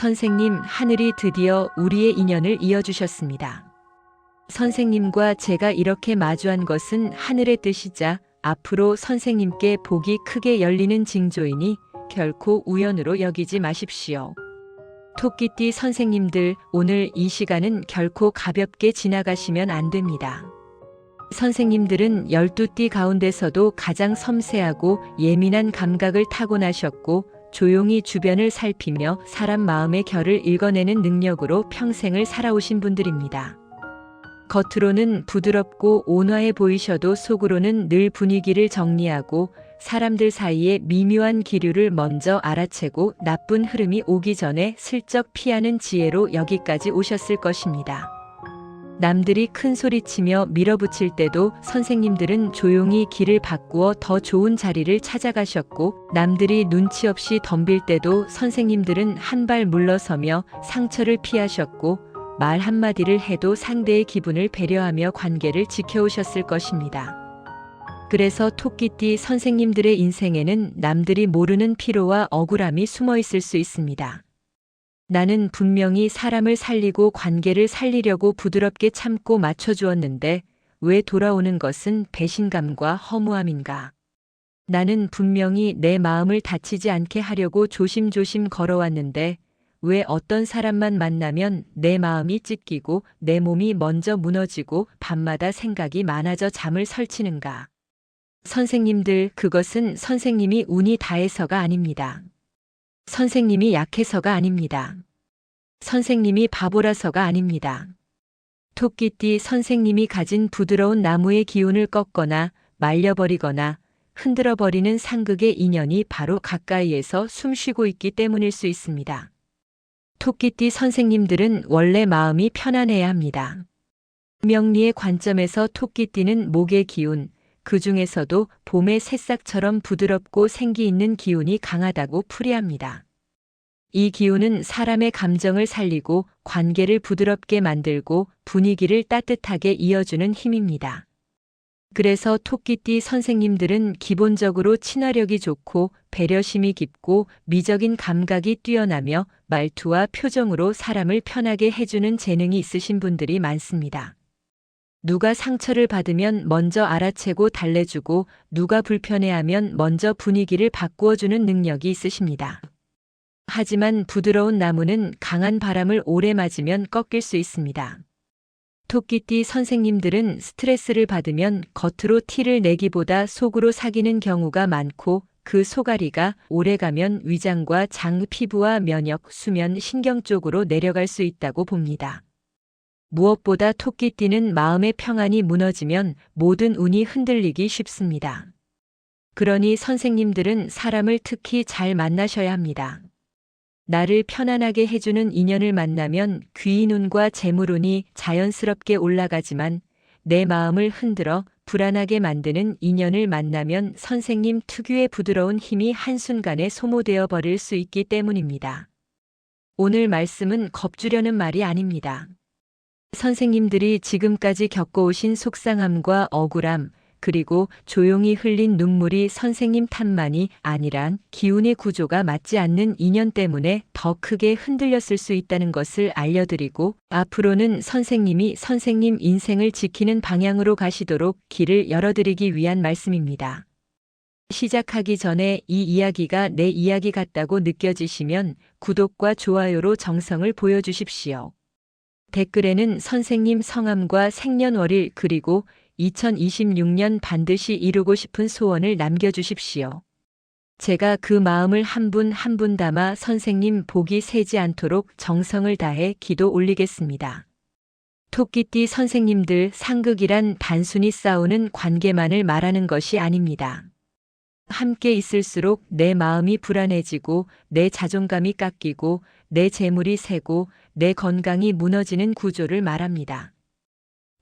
선생님, 하늘이 드디어 우리의 인연을 이어주셨습니다. 선생님과 제가 이렇게 마주한 것은 하늘의 뜻이자 앞으로 선생님께 복이 크게 열리는 징조이니 결코 우연으로 여기지 마십시오. 토끼띠 선생님들, 오늘 이 시간은 결코 가볍게 지나가시면 안 됩니다. 선생님들은 12띠 가운데서도 가장 섬세하고 예민한 감각을 타고나셨고 조용히 주변을 살피며 사람 마음의 결을 읽어내는 능력으로 평생을 살아오신 분들입니다. 겉으로는 부드럽고 온화해 보이셔도 속으로는 늘 분위기를 정리하고 사람들 사이에 미묘한 기류를 먼저 알아채고 나쁜 흐름이 오기 전에 슬쩍 피하는 지혜로 여기까지 오셨을 것입니다. 남들이 큰 소리치며 밀어붙일 때도 선생님들은 조용히 길을 바꾸어 더 좋은 자리를 찾아가셨고, 남들이 눈치 없이 덤빌 때도 선생님들은 한 발 물러서며 상처를 피하셨고, 말 한마디를 해도 상대의 기분을 배려하며 관계를 지켜오셨을 것입니다. 그래서 토끼띠 선생님들의 인생에는 남들이 모르는 피로와 억울함이 숨어 있을 수 있습니다. 나는 분명히 사람을 살리고 관계를 살리려고 부드럽게 참고 맞춰주었는데 왜 돌아오는 것은 배신감과 허무함인가? 나는 분명히 내 마음을 다치지 않게 하려고 조심조심 걸어왔는데 왜 어떤 사람만 만나면 내 마음이 찢기고 내 몸이 먼저 무너지고 밤마다 생각이 많아져 잠을 설치는가? 선생님들, 그것은 선생님이 운이 다해서가 아닙니다. 선생님이 약해서가 아닙니다. 선생님이 바보라서가 아닙니다. 토끼띠 선생님이 가진 부드러운 나무의 기운을 꺾거나 말려버리거나 흔들어버리는 상극의 인연이 바로 가까이에서 숨쉬고 있기 때문일 수 있습니다. 토끼띠 선생님들은 원래 마음이 편안해야 합니다. 명리의 관점에서 토끼띠는 목의 기운, 그 중에서도 봄의 새싹처럼 부드럽고 생기 있는 기운이 강하다고 풀이합니다. 이 기운은 사람의 감정을 살리고 관계를 부드럽게 만들고 분위기를 따뜻하게 이어주는 힘입니다. 그래서 토끼띠 선생님들은 기본적으로 친화력이 좋고 배려심이 깊고 미적인 감각이 뛰어나며 말투와 표정으로 사람을 편하게 해주는 재능이 있으신 분들이 많습니다. 누가 상처를 받으면 먼저 알아채고 달래주고 누가 불편해하면 먼저 분위기를 바꾸어주는 능력이 있으십니다. 하지만 부드러운 나무는 강한 바람을 오래 맞으면 꺾일 수 있습니다. 토끼띠 선생님들은 스트레스를 받으면 겉으로 티를 내기보다 속으로 사귀는 경우가 많고 그 소가리가 오래가면 위장과 장, 피부와 면역, 수면, 신경 쪽으로 내려갈 수 있다고 봅니다. 무엇보다 토끼띠는 마음의 평안이 무너지면 모든 운이 흔들리기 쉽습니다. 그러니 선생님들은 사람을 특히 잘 만나셔야 합니다. 나를 편안하게 해주는 인연을 만나면 귀인운과 재물운이 자연스럽게 올라가지만 내 마음을 흔들어 불안하게 만드는 인연을 만나면 선생님 특유의 부드러운 힘이 한순간에 소모되어 버릴 수 있기 때문입니다. 오늘 말씀은 겁주려는 말이 아닙니다. 선생님들이 지금까지 겪어오신 속상함과 억울함, 그리고 조용히 흘린 눈물이 선생님 탓만이 아니란 기운의 구조가 맞지 않는 인연 때문에 더 크게 흔들렸을 수 있다는 것을 알려드리고 앞으로는 선생님이 선생님 인생을 지키는 방향으로 가시도록 길을 열어드리기 위한 말씀입니다. 시작하기 전에 이 이야기가 내 이야기 같다고 느껴지시면 구독과 좋아요로 정성을 보여주십시오. 댓글에는 선생님 성함과 생년월일 그리고 2026년 반드시 이루고 싶은 소원을 남겨주십시오. 제가 그 마음을 한 분 한 분 담아 선생님 복이 새지 않도록 정성을 다해 기도 올리겠습니다. 토끼띠 선생님들, 상극이란 단순히 싸우는 관계만을 말하는 것이 아닙니다. 함께 있을수록 내 마음이 불안해지고 내 자존감이 깎이고 내 재물이 새고 내 건강이 무너지는 구조를 말합니다.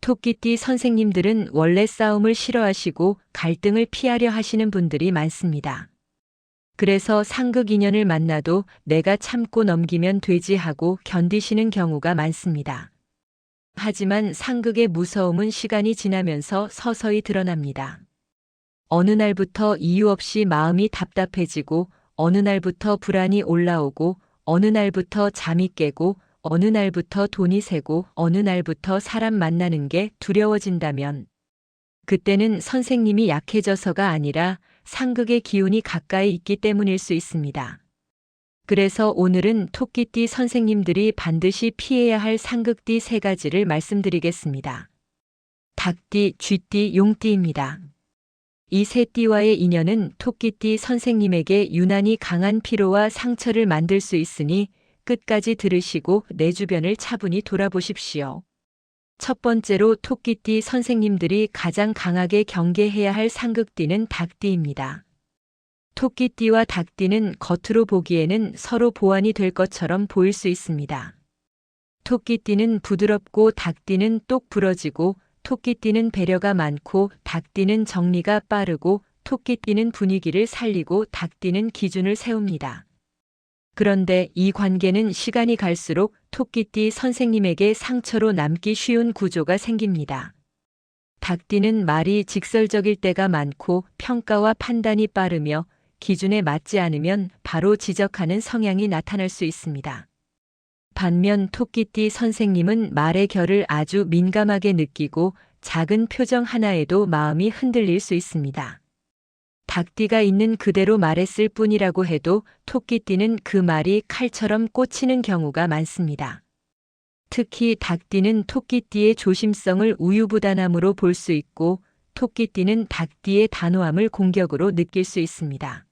토끼띠 선생님들은 원래 싸움을 싫어하시고 갈등을 피하려 하시는 분들이 많습니다. 그래서 상극 인연을 만나도 내가 참고 넘기면 되지 하고 견디시는 경우가 많습니다. 하지만 상극의 무서움은 시간이 지나면서 서서히 드러납니다. 어느 날부터 이유 없이 마음이 답답해지고 어느 날부터 불안이 올라오고 어느 날부터 잠이 깨고 어느 날부터 돈이 새고 어느 날부터 사람 만나는 게 두려워진다면 그때는 선생님이 약해져서가 아니라 상극의 기운이 가까이 있기 때문일 수 있습니다. 그래서 오늘은 토끼띠 선생님들이 반드시 피해야 할 상극띠 3가지를 말씀드리겠습니다. 닭띠, 쥐띠, 용띠입니다. 이 세 띠와의 인연은 토끼띠 선생님에게 유난히 강한 피로와 상처를 만들 수 있으니 끝까지 들으시고 내 주변을 차분히 돌아보십시오. 첫 번째로 토끼띠 선생님들이 가장 강하게 경계해야 할 상극띠는 닭띠입니다. 토끼띠와 닭띠는 겉으로 보기에는 서로 보완이 될 것처럼 보일 수 있습니다. 토끼띠는 부드럽고 닭띠는 똑 부러지고, 토끼띠는 배려가 많고 닭띠는 정리가 빠르고, 토끼띠는 분위기를 살리고 닭띠는 기준을 세웁니다. 그런데 이 관계는 시간이 갈수록 토끼띠 선생님에게 상처로 남기 쉬운 구조가 생깁니다. 닭띠는 말이 직설적일 때가 많고 평가와 판단이 빠르며 기준에 맞지 않으면 바로 지적하는 성향이 나타날 수 있습니다. 반면 토끼띠 선생님은 말의 결을 아주 민감하게 느끼고 작은 표정 하나에도 마음이 흔들릴 수 있습니다. 닭띠가 있는 그대로 말했을 뿐이라고 해도 토끼띠는 그 말이 칼처럼 꽂히는 경우가 많습니다. 특히 닭띠는 토끼띠의 조심성을 우유부단함으로 볼 수 있고, 토끼띠는 닭띠의 단호함을 공격으로 느낄 수 있습니다.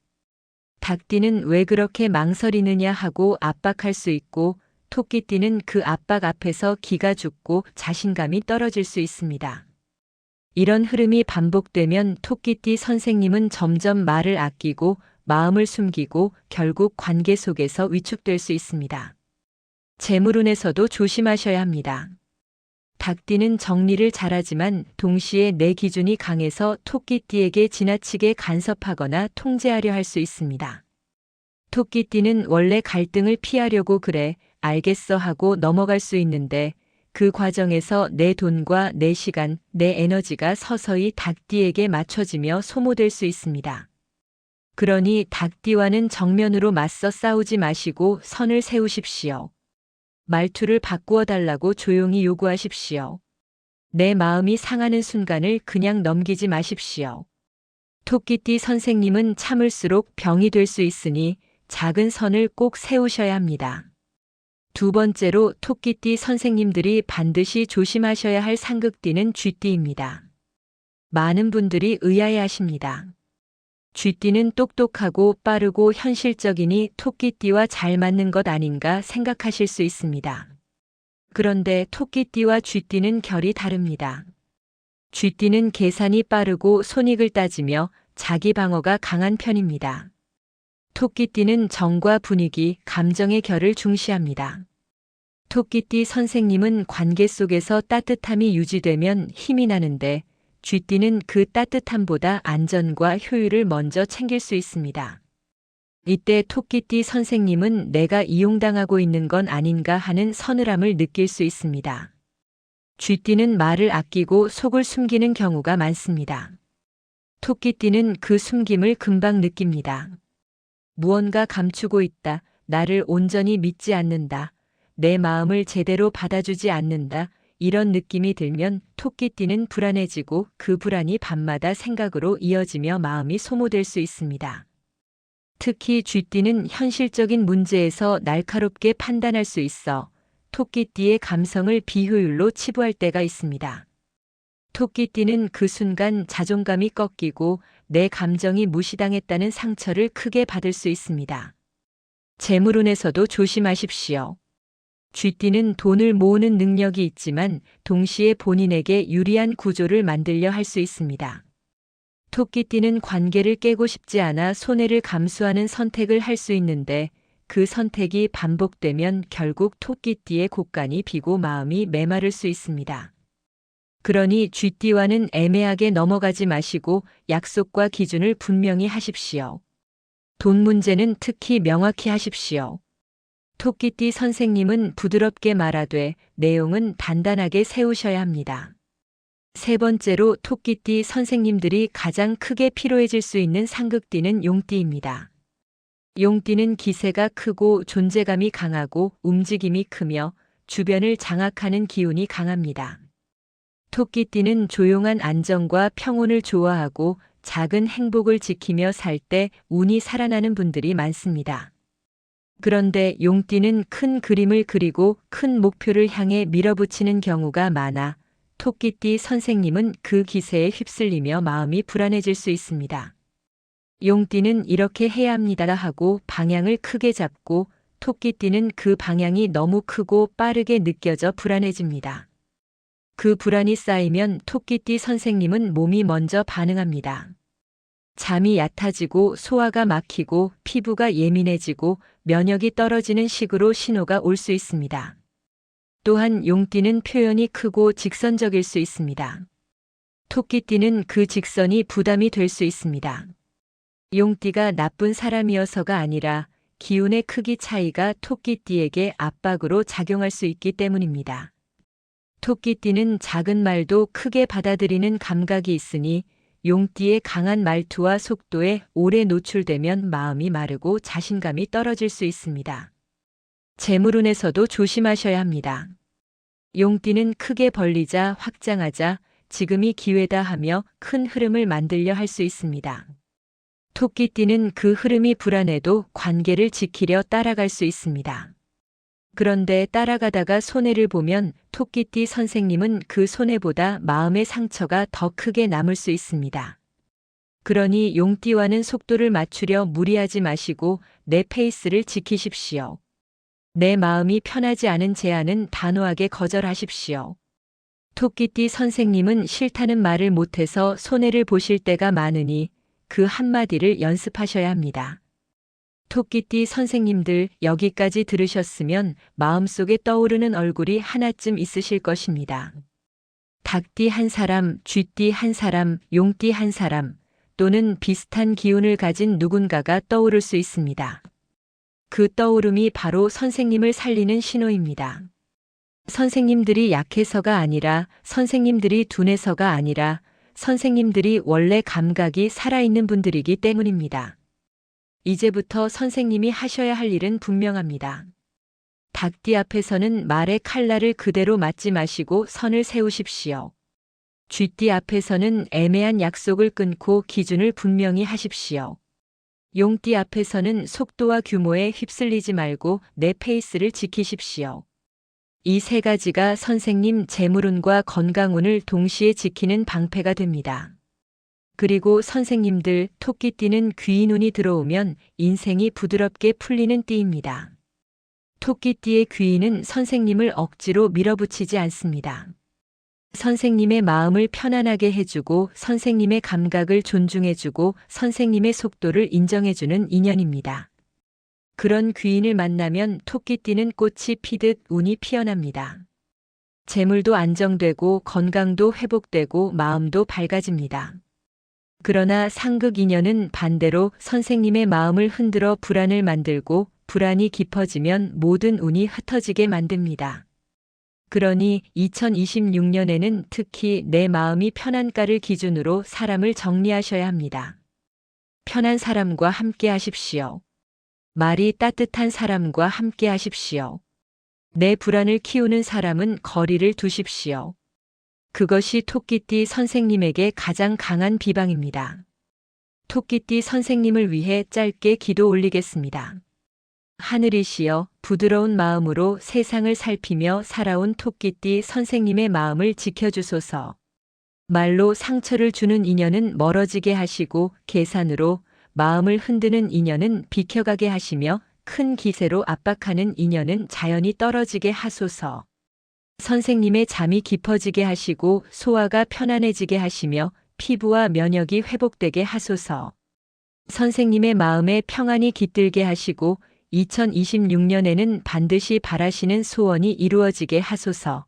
닭띠는 왜 그렇게 망설이느냐 하고 압박할 수 있고, 토끼띠는 그 압박 앞에서 기가 죽고 자신감이 떨어질 수 있습니다. 이런 흐름이 반복되면 토끼띠 선생님은 점점 말을 아끼고 마음을 숨기고 결국 관계 속에서 위축될 수 있습니다. 재물운에서도 조심하셔야 합니다. 닭띠는 정리를 잘하지만 동시에 내 기준이 강해서 토끼띠에게 지나치게 간섭하거나 통제하려 할 수 있습니다. 토끼띠는 원래 갈등을 피하려고 그래, 알겠어 하고 넘어갈 수 있는데 그 과정에서 내 돈과 내 시간, 내 에너지가 서서히 닭띠에게 맞춰지며 소모될 수 있습니다. 그러니 닭띠와는 정면으로 맞서 싸우지 마시고 선을 세우십시오. 말투를 바꾸어 달라고 조용히 요구하십시오. 내 마음이 상하는 순간을 그냥 넘기지 마십시오. 토끼띠 선생님은 참을수록 병이 될 수 있으니 작은 선을 꼭 세우셔야 합니다. 두 번째로 토끼띠 선생님들이 반드시 조심하셔야 할 상극띠는 쥐띠입니다. 많은 분들이 의아해하십니다. 쥐띠는 똑똑하고 빠르고 현실적이니 토끼띠와 잘 맞는 것 아닌가 생각하실 수 있습니다. 그런데 토끼띠와 쥐띠는 결이 다릅니다. 쥐띠는 계산이 빠르고 손익을 따지며 자기 방어가 강한 편입니다. 토끼띠는 정과 분위기, 감정의 결을 중시합니다. 토끼띠 선생님은 관계 속에서 따뜻함이 유지되면 힘이 나는데 쥐띠는 그 따뜻함보다 안전과 효율을 먼저 챙길 수 있습니다. 이때 토끼띠 선생님은 내가 이용당하고 있는 건 아닌가 하는 서늘함을 느낄 수 있습니다. 쥐띠는 말을 아끼고 속을 숨기는 경우가 많습니다. 토끼띠는 그 숨김을 금방 느낍니다. 무언가 감추고 있다, 나를 온전히 믿지 않는다, 내 마음을 제대로 받아주지 않는다, 이런 느낌이 들면 토끼띠는 불안해지고 그 불안이 밤마다 생각으로 이어지며 마음이 소모될 수 있습니다. 특히 쥐띠는 현실적인 문제에서 날카롭게 판단할 수 있어 토끼띠의 감성을 비효율로 치부할 때가 있습니다. 토끼띠는 그 순간 자존감이 꺾이고 내 감정이 무시당했다는 상처를 크게 받을 수 있습니다. 재물운에서도 조심하십시오. 쥐띠는 돈을 모으는 능력이 있지만 동시에 본인에게 유리한 구조를 만들려 할 수 있습니다. 토끼띠는 관계를 깨고 싶지 않아 손해를 감수하는 선택을 할 수 있는데 그 선택이 반복되면 결국 토끼띠의 곳간이 비고 마음이 메마를 수 있습니다. 그러니 쥐띠와는 애매하게 넘어가지 마시고 약속과 기준을 분명히 하십시오. 돈 문제는 특히 명확히 하십시오. 토끼띠 선생님은 부드럽게 말하되 내용은 단단하게 세우셔야 합니다. 세 번째로 토끼띠 선생님들이 가장 크게 피로해질 수 있는 상극띠는 용띠입니다. 용띠는 기세가 크고 존재감이 강하고 움직임이 크며 주변을 장악하는 기운이 강합니다. 토끼띠는 조용한 안정과 평온을 좋아하고 작은 행복을 지키며 살 때 운이 살아나는 분들이 많습니다. 그런데 용띠는 큰 그림을 그리고 큰 목표를 향해 밀어붙이는 경우가 많아 토끼띠 선생님은 그 기세에 휩쓸리며 마음이 불안해질 수 있습니다. 용띠는 이렇게 해야 합니다 하고 방향을 크게 잡고 토끼띠는 그 방향이 너무 크고 빠르게 느껴져 불안해집니다. 그 불안이 쌓이면 토끼띠 선생님은 몸이 먼저 반응합니다. 잠이 얕아지고 소화가 막히고 피부가 예민해지고 면역이 떨어지는 식으로 신호가 올 수 있습니다. 또한 용띠는 표현이 크고 직선적일 수 있습니다. 토끼띠는 그 직선이 부담이 될 수 있습니다. 용띠가 나쁜 사람이어서가 아니라 기운의 크기 차이가 토끼띠에게 압박으로 작용할 수 있기 때문입니다. 토끼띠는 작은 말도 크게 받아들이는 감각이 있으니 용띠의 강한 말투와 속도에 오래 노출되면 마음이 마르고 자신감이 떨어질 수 있습니다. 재물운에서도 조심하셔야 합니다. 용띠는 크게 벌리자 확장하자 지금이 기회다 하며 큰 흐름을 만들려 할 수 있습니다. 토끼띠는 그 흐름이 불안해도 관계를 지키려 따라갈 수 있습니다. 그런데 따라가다가 손해를 보면 토끼띠 선생님은 그 손해보다 마음의 상처가 더 크게 남을 수 있습니다. 그러니 용띠와는 속도를 맞추려 무리하지 마시고 내 페이스를 지키십시오. 내 마음이 편하지 않은 제안은 단호하게 거절하십시오. 토끼띠 선생님은 싫다는 말을 못해서 손해를 보실 때가 많으니 그 한마디를 연습하셔야 합니다. 토끼띠 선생님들 여기까지 들으셨으면 마음속에 떠오르는 얼굴이 하나쯤 있으실 것입니다. 닭띠 한 사람, 쥐띠 한 사람, 용띠 한 사람 또는 비슷한 기운을 가진 누군가가 떠오를 수 있습니다. 그 떠오름이 바로 선생님을 살리는 신호입니다. 선생님들이 약해서가 아니라 선생님들이 둔해서가 아니라 선생님들이 원래 감각이 살아있는 분들이기 때문입니다. 이제부터 선생님이 하셔야 할 일은 분명합니다. 닭띠 앞에서는 말의 칼날을 그대로 맞지 마시고 선을 세우십시오. 쥐띠 앞에서는 애매한 약속을 끊고 기준을 분명히 하십시오. 용띠 앞에서는 속도와 규모에 휩쓸리지 말고 내 페이스를 지키십시오. 이 세 가지가 선생님 재물운과 건강운을 동시에 지키는 방패가 됩니다. 그리고 선생님들 토끼띠는 귀인운이 들어오면 인생이 부드럽게 풀리는 띠입니다. 토끼띠의 귀인은 선생님을 억지로 밀어붙이지 않습니다. 선생님의 마음을 편안하게 해주고 선생님의 감각을 존중해주고 선생님의 속도를 인정해주는 인연입니다. 그런 귀인을 만나면 토끼띠는 꽃이 피듯 운이 피어납니다. 재물도 안정되고 건강도 회복되고 마음도 밝아집니다. 그러나 상극 인연은 반대로 선생님의 마음을 흔들어 불안을 만들고 불안이 깊어지면 모든 운이 흩어지게 만듭니다. 그러니 2026년에는 특히 내 마음이 편안가를 기준으로 사람을 정리하셔야 합니다. 편한 사람과 함께 하십시오. 말이 따뜻한 사람과 함께 하십시오. 내 불안을 키우는 사람은 거리를 두십시오. 그것이 토끼띠 선생님에게 가장 강한 비방입니다. 토끼띠 선생님을 위해 짧게 기도 올리겠습니다. 하늘이시여 부드러운 마음으로 세상을 살피며 살아온 토끼띠 선생님의 마음을 지켜주소서. 말로 상처를 주는 인연은 멀어지게 하시고 계산으로 마음을 흔드는 인연은 비켜가게 하시며 큰 기세로 압박하는 인연은 자연히 떨어지게 하소서. 선생님의 잠이 깊어지게 하시고 소화가 편안해지게 하시며 피부와 면역이 회복되게 하소서. 선생님의 마음에 평안이 깃들게 하시고 2026년에는 반드시 바라시는 소원이 이루어지게 하소서.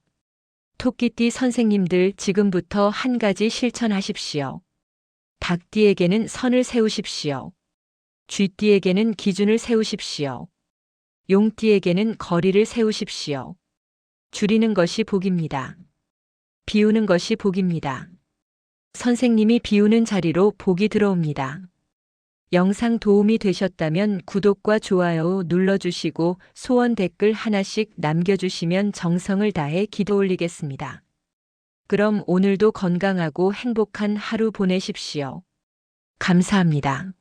토끼띠 선생님들 지금부터 한 가지 실천하십시오. 닭띠에게는 선을 세우십시오. 쥐띠에게는 기준을 세우십시오. 용띠에게는 거리를 세우십시오. 줄이는 것이 복입니다. 비우는 것이 복입니다. 선생님이 비우는 자리로 복이 들어옵니다. 영상 도움이 되셨다면 구독과 좋아요 눌러주시고 소원 댓글 하나씩 남겨주시면 정성을 다해 기도 올리겠습니다. 그럼 오늘도 건강하고 행복한 하루 보내십시오. 감사합니다.